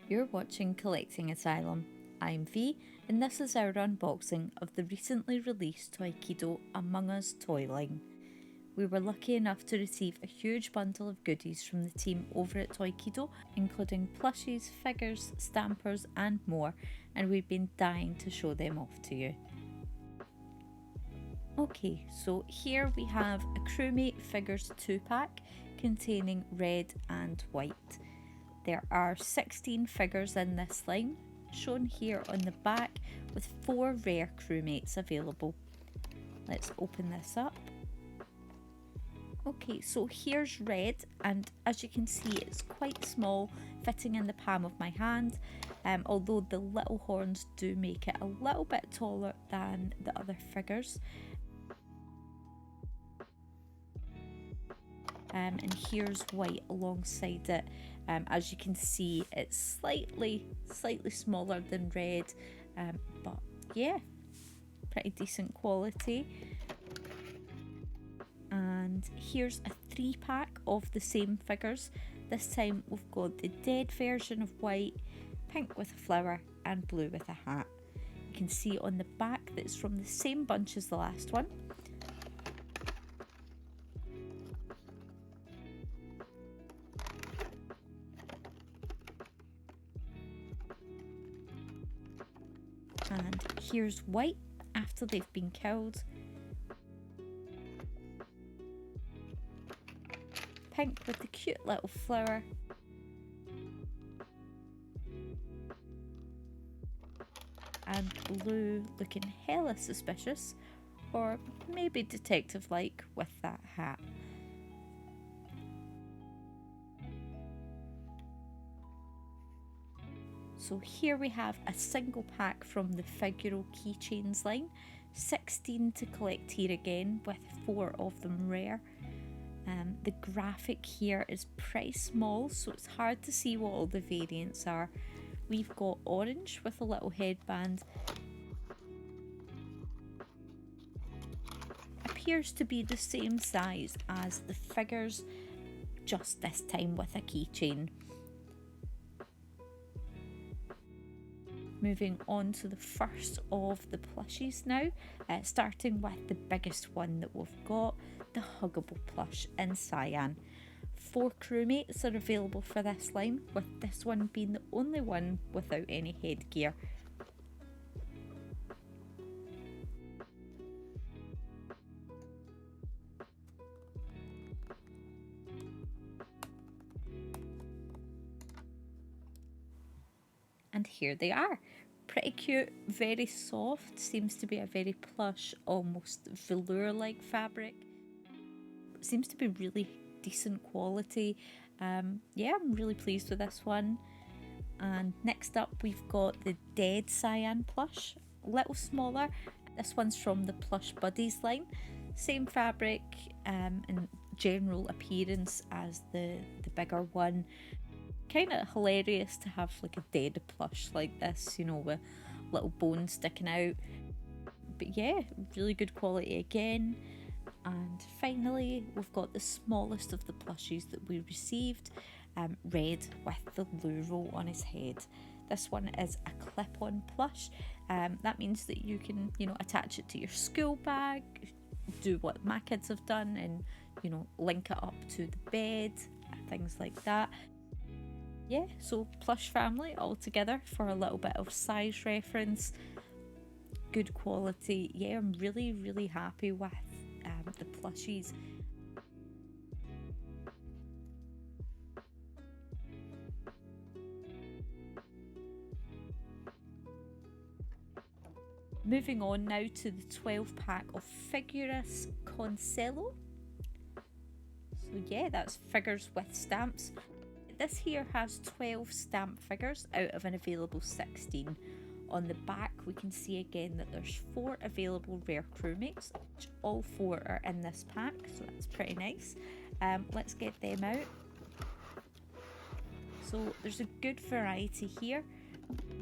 You're watching Collecting Asylum. I'm V, and this is our unboxing of the recently released Toikido Among Us toy line. We were lucky enough to receive a huge bundle of goodies from the team over at Toikido, including plushies, figures, stampers and more, and we've been dying to show them off to you. Okay, so here we have a Crewmate Figures 2-pack containing red and white. There are 16 figures in this line, shown here on the back, with 4 rare crewmates available. Let's open this up. Okay, so here's red, and as you can see it's quite small, fitting in the palm of my hand, although the little horns do make it a little bit taller than the other figures. And here's white alongside it. As you can see, it's slightly smaller than red, but yeah, pretty decent quality. And here's a 3-pack of the same figures. This time we've got the dead version of white, pink with a flower and blue with a hat. You can see on the back that it's from the same bunch as the last one. And here's white after they've been killed, pink with the cute little flower, and blue looking hella suspicious, or maybe detective-like with that hat. So here we have a single pack from the Figaro Keychains line, 16 to collect here again, with 4 of them rare. The graphic here is pretty small, so it's hard to see what all the variants are. We've got orange with a little headband. Appears to be the same size as the figures, just this time with a keychain. Moving on to the first of the plushies now, starting with the biggest one that we've got, the Huggable plush in Cyan. 4 crewmates are available for this line, with this one being the only one without any headgear. And here they are. Pretty cute, very soft, seems to be a very plush, almost velour-like fabric. Seems to be really decent quality. Yeah, I'm really pleased with this one. And next up we've got the Dead Cyan plush, a little smaller. This one's from the Plush Buddies line. Same fabric and general appearance as the bigger one. Kind of hilarious to have like a dead plush like this, you know, with little bones sticking out. But yeah, really good quality again. And finally, we've got the smallest of the plushies that we received, red with the Luro on his head. This one is a clip-on plush. That means that you can, you know, attach it to your school bag, do what my kids have done, and, you know, link it up to the bed, things like that. Yeah, so plush family all together for a little bit of size reference. Good quality. Yeah, I'm really happy with the plushies. Moving on now to the 12-pack of Figurous Concello. So yeah, that's figures with stamps. This here has 12 stamp figures out of an available 16. On the back we can see again that there's 4 available rare crewmates, which all 4 are in this pack, so that's pretty nice. Let's get them out. So there's a good variety here,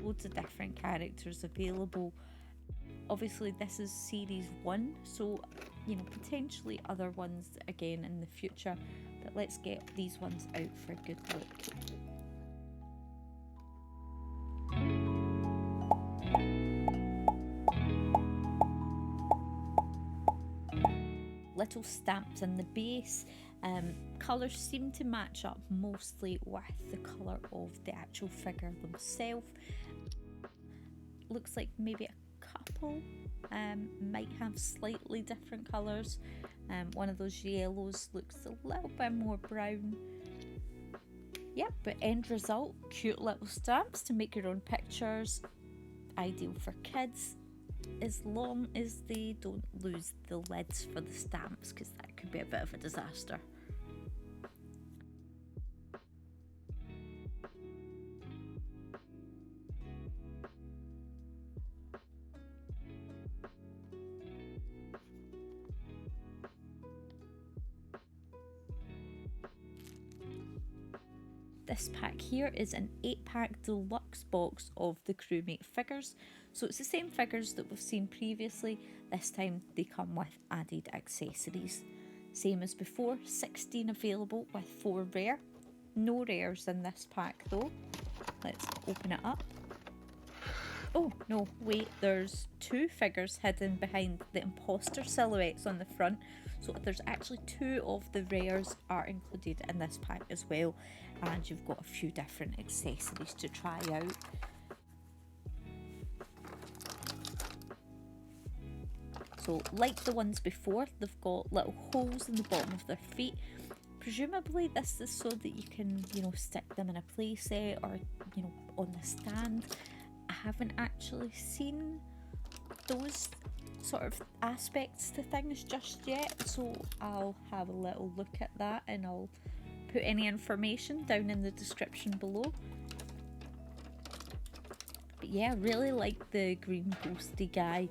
loads of different characters available. Obviously this is series 1, so you know, potentially other ones again in the future, but let's get these ones out for a good look. little stamps in the base. Colours seem to match up mostly with the colour of the actual figure themselves. Looks like maybe a couple might have slightly different colours. One of those yellows looks a little bit more brown. Yep, but end result, cute little stamps to make your own pictures. Ideal for kids, as long as they don't lose the lids for the stamps, because that could be a bit of a disaster. This pack here is an 8-pack deluxe box of the Crewmate figures. So it's the same figures that we've seen previously, this time they come with added accessories. Same as before, 16 available with 4 rare. No rares in this pack though. Let's open it up. Oh no, wait, there's 2 figures hidden behind the imposter silhouettes on the front. So there's actually 2 of the rares are included in this pack as well. And you've got a few different accessories to try out. So like the ones before, they've got little holes in the bottom of their feet. Presumably this is so that you can, stick them in a playset or, on the stand. I haven't actually seen those sort of aspects to things just yet, so I'll have a little look at that and I'll put any information down in the description below. But yeah, really like the green ghosty guy.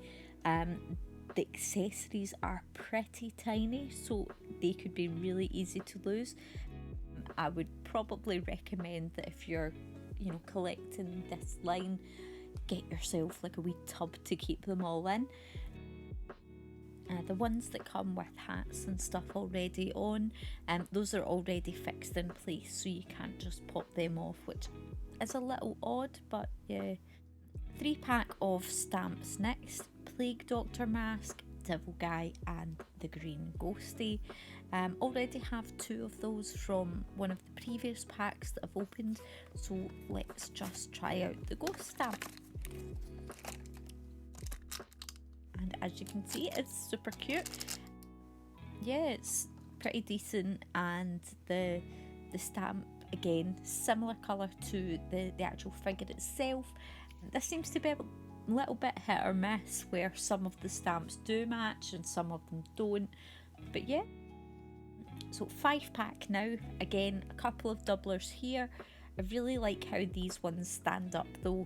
The accessories are pretty tiny, so they could be really easy to lose. I would probably recommend that if you're, collecting this line, get yourself like a wee tub to keep them all in. The ones that come with hats and stuff already on, those are already fixed in place, so you can't just pop them off, which is a little odd, but yeah. 3-pack of stamps next. Plague Doctor mask, Devil Guy and the Green Ghosty. Already have 2 of those from one of the previous packs that I've opened, so let's just try out the ghost stamp. And as you can see, it's super cute. Yeah, it's pretty decent, and the stamp, again, similar colour to the actual figure itself. This seems to be a little bit hit or miss, where some of the stamps do match and some of them don't. But yeah, so 5-pack now. Again, a couple of doublers here. I really like how these ones stand up though.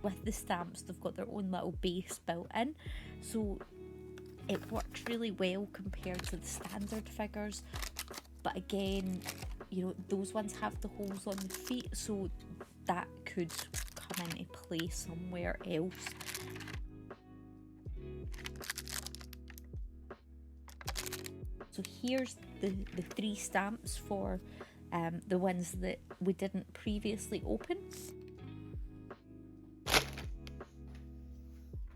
With the stamps, they've got their own little base built in, so it works really well compared to the standard figures. But again, those ones have the holes on the feet, so that could come into play somewhere else. So here's the 3 stamps for the ones that we didn't previously open.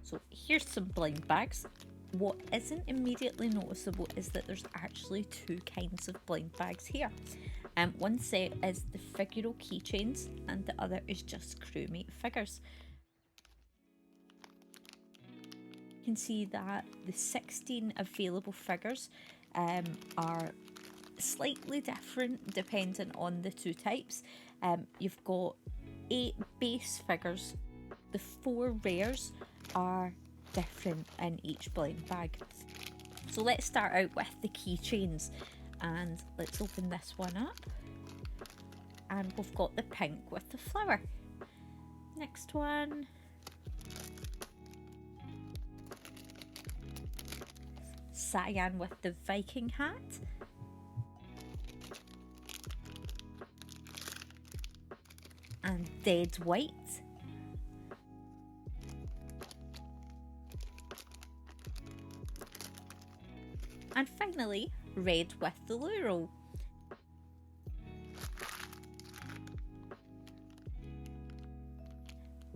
So here's some blind bags. What isn't immediately noticeable is that there's actually 2 kinds of blind bags here. One set is the Figaro Keychains and the other is just Crewmate Figures. You can see that the 16 available figures are slightly different depending on the 2 types. You've got 8 base figures. The 4 rares are different in each blind bag. So let's start out with the Keychains, and let's open this one up. And we've got the pink with the flower. Next one. Cyan with the Viking hat. And dead white. And finally, red with the loo roll.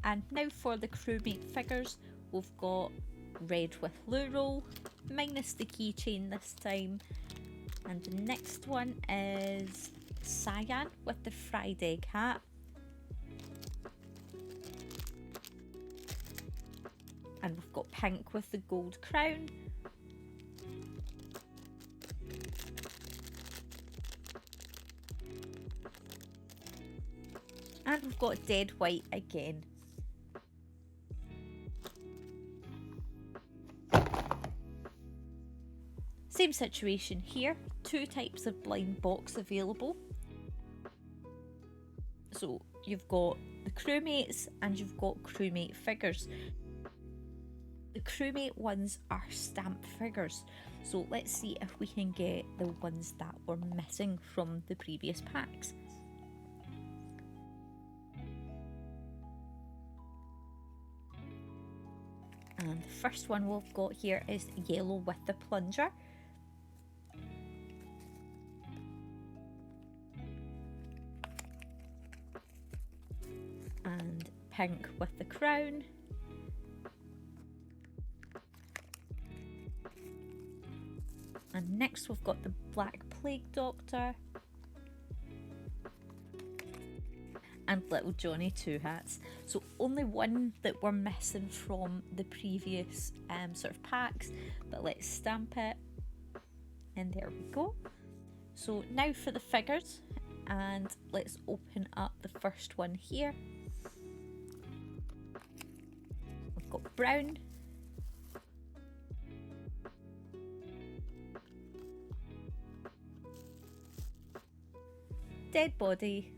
And now for the Crewmate figures, we've got red with loo roll, minus the keychain this time. And the next one is Cyan with the fried egg hat. And we've got Pink with the gold crown. And we've got Dead White again. Same situation here, 2 types of blind box available. So you've got the crewmates and you've got crewmate figures. The crewmate ones are stamp figures, so let's see if we can get the ones that were missing from the previous packs. And the first one we've got here is yellow with the plunger. And pink with the crown. And next we've got the Black Plague Doctor. And Little Johnny Two Hats. So only one that we're missing from the previous sort of packs, but let's stamp it. And there we go. So now for the figures, and let's open up the first one here. We've got brown. Dead Body.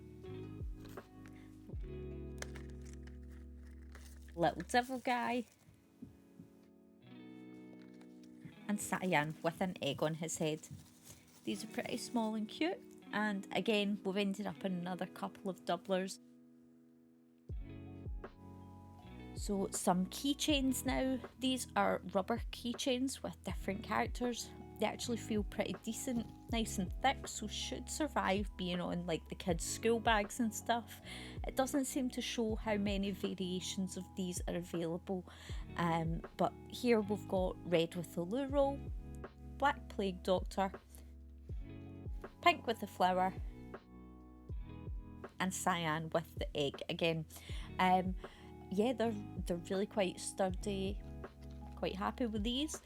Little Devil Guy. And Cyan with an egg on his head. These are pretty small and cute, and again we've ended up in another couple of doublers. So some keychains now. These are rubber keychains with different characters. They actually feel pretty decent, nice and thick, so should survive being on like the kids' school bags and stuff. It doesn't seem to show how many variations of these are available, but here we've got red with the loo roll, Black Plague Doctor, pink with the flower, and Cyan with the egg again. Yeah, they're really quite sturdy, quite happy with these.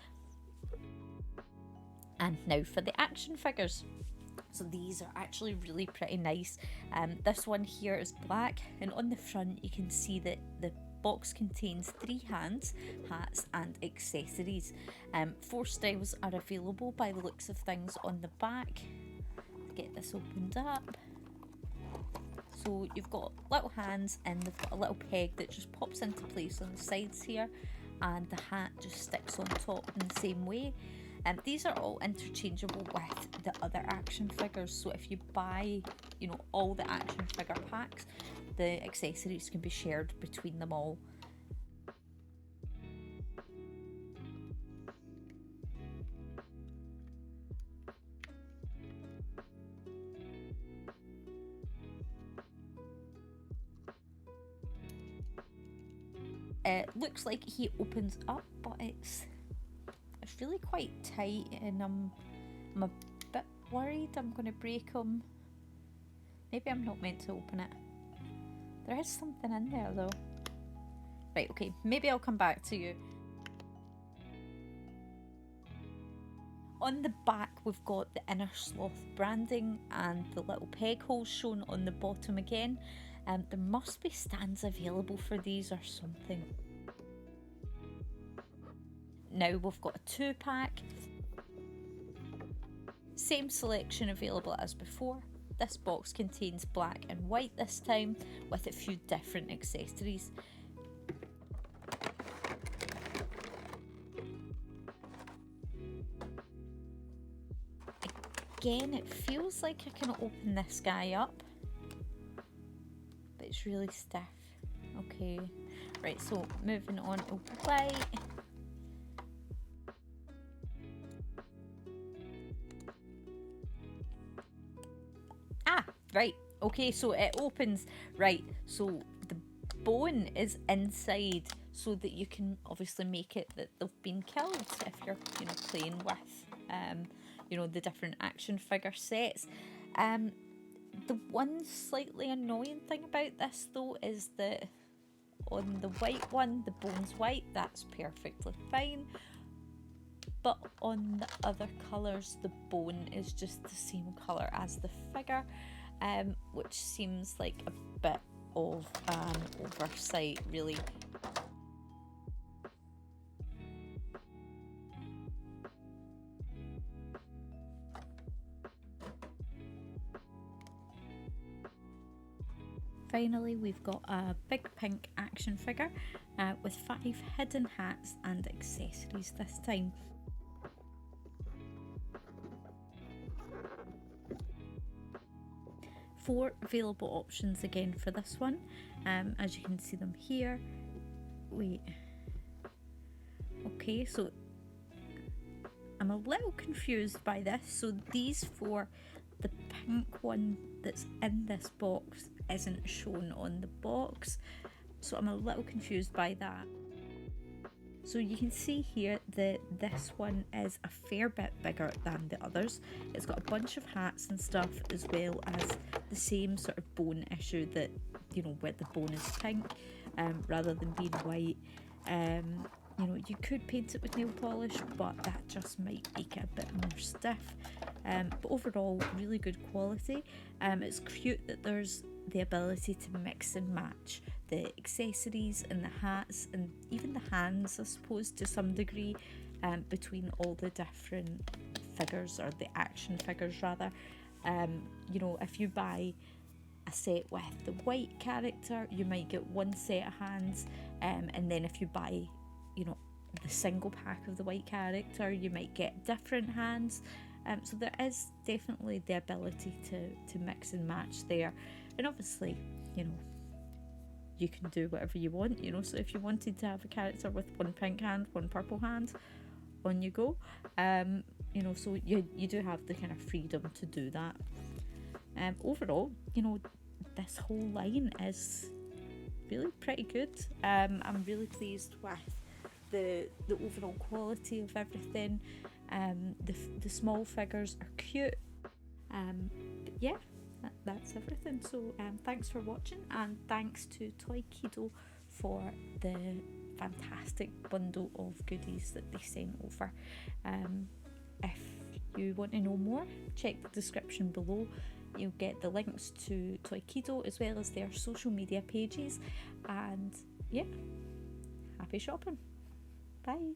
And now for the action figures. So these are actually really pretty nice. This one here is black, and on the front you can see that the box contains 3 hands, hats and accessories. 4 styles are available by the looks of things on the back. Get this opened up. So you've got little hands, and they've got a little peg that just pops into place on the sides here, and the hat just sticks on top in the same way. These are all interchangeable with the other action figures, so if you buy, you know, all the action figure packs, the accessories can be shared between them all. It looks like he opens up, but it's really quite tight, and I'm a bit worried I'm going to break him. Maybe I'm not meant to open it. There is something in there though. Right, okay, maybe I'll come back to you. On the back we've got the Inner Sloth branding and the little peg holes shown on the bottom again. There must be stands available for these or something. Now we've got a 2-pack. Same selection available as before. This box contains black and white this time, with a few different accessories. Again, it feels like I can open this guy up, but it's really stiff. Okay, right, so moving on to white. Right, okay, so it opens, right, so the bone is inside, so that you can obviously make it that they've been killed if you're, you know, playing with, you know, the different action figure sets. The one slightly annoying thing about this though is that on the white one, the bone's white, that's perfectly fine. But on the other colours, the bone is just the same colour as the figure, which seems like a bit of an oversight, really. Finally, we've got a big pink action figure with 5 hidden hats and accessories this time. Four available options again for this one, as you can see them here. Wait, okay, so I'm a little confused by this. So these four, the pink one that's in this box isn't shown on the box, so I'm a little confused by that. So you can see here that this one is a fair bit bigger than the others. It's got a bunch of hats and stuff, as well as the same sort of bone issue that, you know, where the bone is pink rather than being white. You know, you could paint it with nail polish, but that just might make it a bit more stiff. But overall, really good quality. It's cute that there's the ability to mix and match the accessories and the hats and even the hands, I suppose, to some degree, between all the different figures, or the action figures rather. You know, if you buy a set with the white character, you might get one set of hands, and then if you buy, you know, the single pack of the white character, you might get different hands. So there is definitely the ability to mix and match there. And obviously, you know, you can do whatever you want, you know, so if you wanted to have a character with one pink hand, one purple hand, on you go. You know, so you do have the kind of freedom to do that. Overall, you know, this whole line is really pretty good. I'm really pleased with the overall quality of everything. The small figures are cute. But yeah, that's everything. So thanks for watching, and thanks to Toikido for the fantastic bundle of goodies that they sent over. If you want to know more, check the description below. You'll get the links to Toikido as well as their social media pages. And yeah, happy shopping. Bye.